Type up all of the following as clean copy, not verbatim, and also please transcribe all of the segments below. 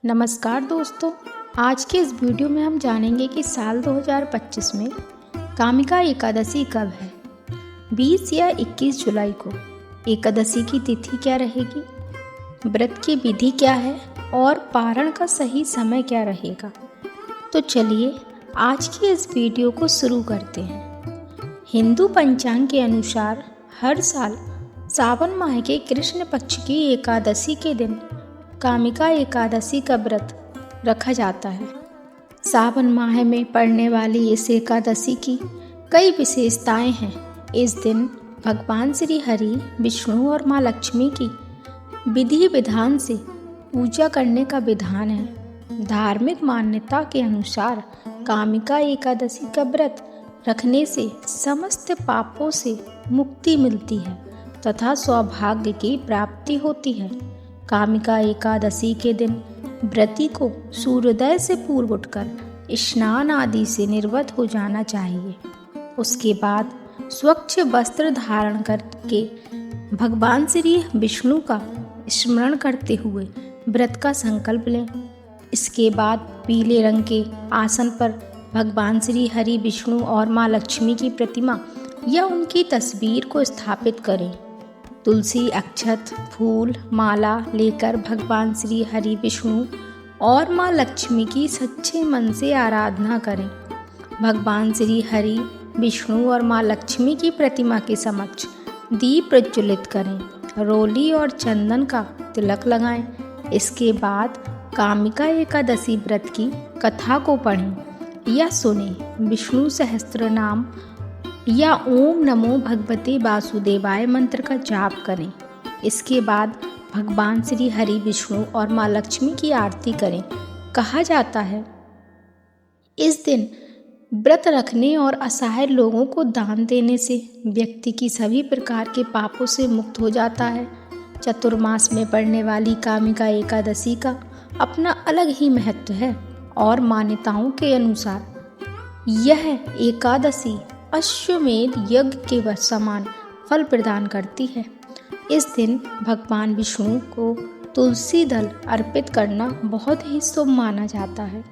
नमस्कार दोस्तों, आज के इस वीडियो में हम जानेंगे कि साल 2025 में कामिका एकादशी कब है। 20 या 21 जुलाई को एकादशी की तिथि क्या रहेगी, व्रत की विधि क्या है और पारण का सही समय क्या रहेगा। तो चलिए आज की इस वीडियो को शुरू करते हैं। हिंदू पंचांग के अनुसार हर साल सावन माह के कृष्ण पक्ष की एकादशी के दिन कामिका एकादशी का व्रत रखा जाता है। सावन माह में पड़ने वाली इस एकादशी की कई विशेषताएं हैं। इस दिन भगवान श्री हरि, विष्णु और माँ लक्ष्मी की विधि विधान से पूजा करने का विधान है। धार्मिक मान्यता के अनुसार कामिका एकादशी का व्रत रखने से समस्त पापों से मुक्ति मिलती है तथा सौभाग्य की प्राप्ति होती है। कामिका एकादशी के दिन व्रती को सूर्योदय से पूर्व उठकर स्नान आदि से निर्वत हो जाना चाहिए। उसके बाद स्वच्छ वस्त्र धारण करके भगवान श्री विष्णु का स्मरण करते हुए व्रत का संकल्प लें। इसके बाद पीले रंग के आसन पर भगवान श्री हरि, विष्णु और माँ लक्ष्मी की प्रतिमा या उनकी तस्वीर को स्थापित करें। तुलसी, अक्षत, फूल, माला लेकर भगवान श्री हरि, विष्णु और माँ लक्ष्मी की सच्चे मन से आराधना करें। भगवान श्री हरि, विष्णु और माँ लक्ष्मी की प्रतिमा के समक्ष दीप प्रज्वलित करें। रोली और चंदन का तिलक लगाएं। इसके बाद कामिका एकादशी व्रत की कथा को पढ़ें या सुनें। विष्णु सहस्त्र नाम या ओम नमो भगवते वासुदेवाय मंत्र का जाप करें। इसके बाद भगवान श्री हरि, विष्णु और माँ लक्ष्मी की आरती करें। कहा जाता है इस दिन व्रत रखने और असहाय लोगों को दान देने से व्यक्ति की सभी प्रकार के पापों से मुक्त हो जाता है। चतुर्मास में पड़ने वाली कामिका एकादशी का अपना अलग ही महत्व है और मान्यताओं के अनुसार यह एकादशी अश्वमेध यज्ञ के समान फल प्रदान करती है। इस दिन भगवान विष्णु को तुलसी दल अर्पित करना बहुत ही शुभ माना जाता है।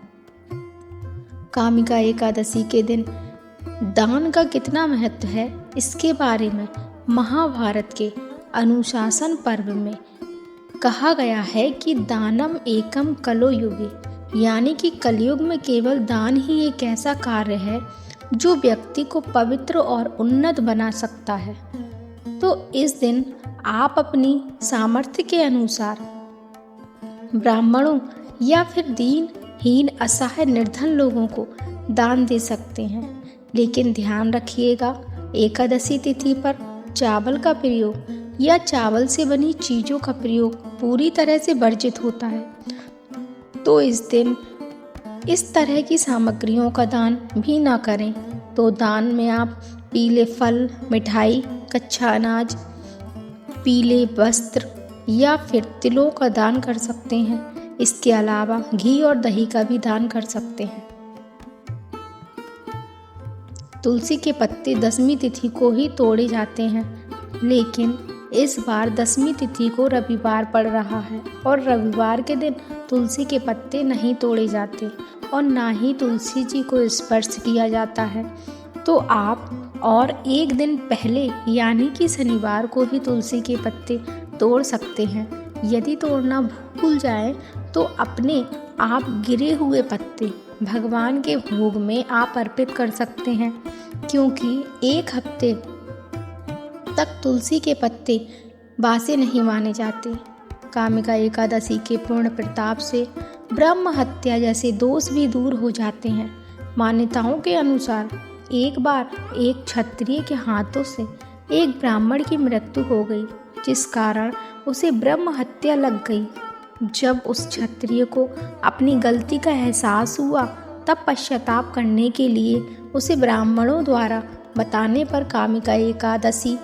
कामिका एकादशी के दिन दान का कितना महत्व है, इसके बारे में महाभारत के अनुशासन पर्व में कहा गया है कि दानम एकम कलो युगे, यानी कि कलयुग में केवल दान ही एक ऐसा कार्य है जो व्यक्ति को पवित्र और उन्नत बना सकता है। तो इस दिन आप अपनी सामर्थ्य के अनुसार ब्राह्मणों या फिर दीनहीन, असहाय, निर्धन लोगों को दान दे सकते हैं। लेकिन ध्यान रखिएगा, एकादशी तिथि पर चावल का प्रयोग या चावल से बनी चीज़ों का प्रयोग पूरी तरह से वर्जित होता है। तो इस दिन इस तरह की सामग्रियों का दान भी ना करें। तो दान में आप पीले फल, मिठाई, कच्चा अनाज, पीले वस्त्र या फिर तिलों का दान कर सकते हैं। इसके अलावा घी और दही का भी दान कर सकते हैं। तुलसी के पत्ते दसवीं तिथि को ही तोड़े जाते हैं, लेकिन इस बार 10वीं तिथि को रविवार पड़ रहा है और रविवार के दिन तुलसी के पत्ते नहीं तोड़े जाते और ना ही तुलसी जी को स्पर्श किया जाता है। तो आप और एक दिन पहले यानी कि शनिवार को ही तुलसी के पत्ते तोड़ सकते हैं। यदि तोड़ना भूल जाए तो अपने आप गिरे हुए पत्ते भगवान के भोग में आप अर्पित कर सकते हैं, क्योंकि एक हफ्ते तक तुलसी के पत्ते बासे नहीं माने जाते। कामिका एकादशी के पूर्ण प्रताप से ब्रह्म हत्या जैसे दोष भी दूर हो जाते हैं। मान्यताओं के अनुसार एक बार एक क्षत्रिय के हाथों से एक ब्राह्मण की मृत्यु हो गई, जिस कारण उसे ब्रह्म हत्या लग गई। जब उस क्षत्रिय को अपनी गलती का एहसास हुआ, तब पश्चाताप करने के लिए उसे ब्राह्मणों द्वारा बताने पर कामिका एकादशी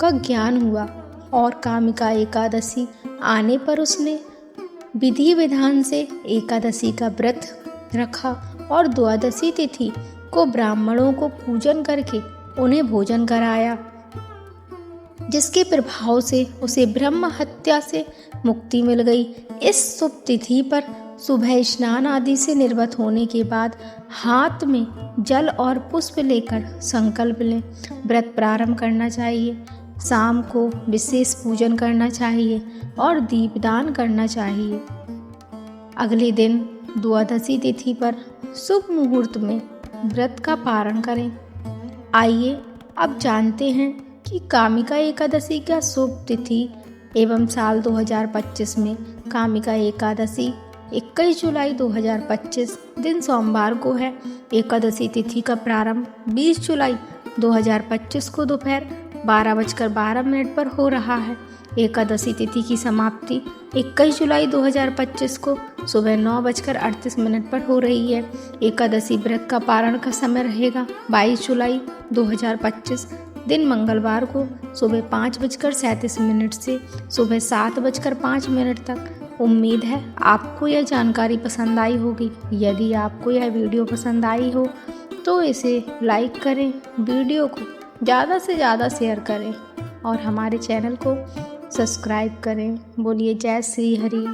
का ज्ञान हुआ और कामिका एकादशी आने पर उसने विधि विधान से एकादशी का व्रत रखा और द्वादशी तिथि को ब्राह्मणों को पूजन करके उन्हें भोजन कराया। जिसके प्रभाव से उसे ब्रह्म हत्या से मुक्ति मिल गई। इस शुभ तिथि पर सुबह स्नान आदि से निर्वत होने के बाद हाथ में जल और पुष्प लेकर संकल्प लें। व्रत प्रारंभ करना चाहिए। शाम को विशेष पूजन करना चाहिए और दीपदान करना चाहिए। अगले दिन द्वादशी तिथि पर शुभ मुहूर्त में व्रत का पारण करें। आइए अब जानते हैं कि कामिका एकादशी का शुभ तिथि एवं साल 2025 में कामिका एकादशी 21 जुलाई 2025 दिन सोमवार को है। एकादशी तिथि का प्रारंभ 20 जुलाई 2025 को दोपहर 12:12 पर हो रहा है। एकादशी तिथि की समाप्ति 21 जुलाई 2025 को सुबह 9:38 पर हो रही है। एकादशी व्रत का पारण का समय रहेगा 22 जुलाई 2025 दिन मंगलवार को सुबह 5:37 से सुबह 7:05 तक। उम्मीद है आपको यह जानकारी पसंद आई होगी। यदि आपको यह वीडियो पसंद आई हो तो इसे लाइक करें, वीडियो को ज़्यादा से ज़्यादा शेयर करें और हमारे चैनल को सब्सक्राइब करें। बोलिए जय श्री हरि।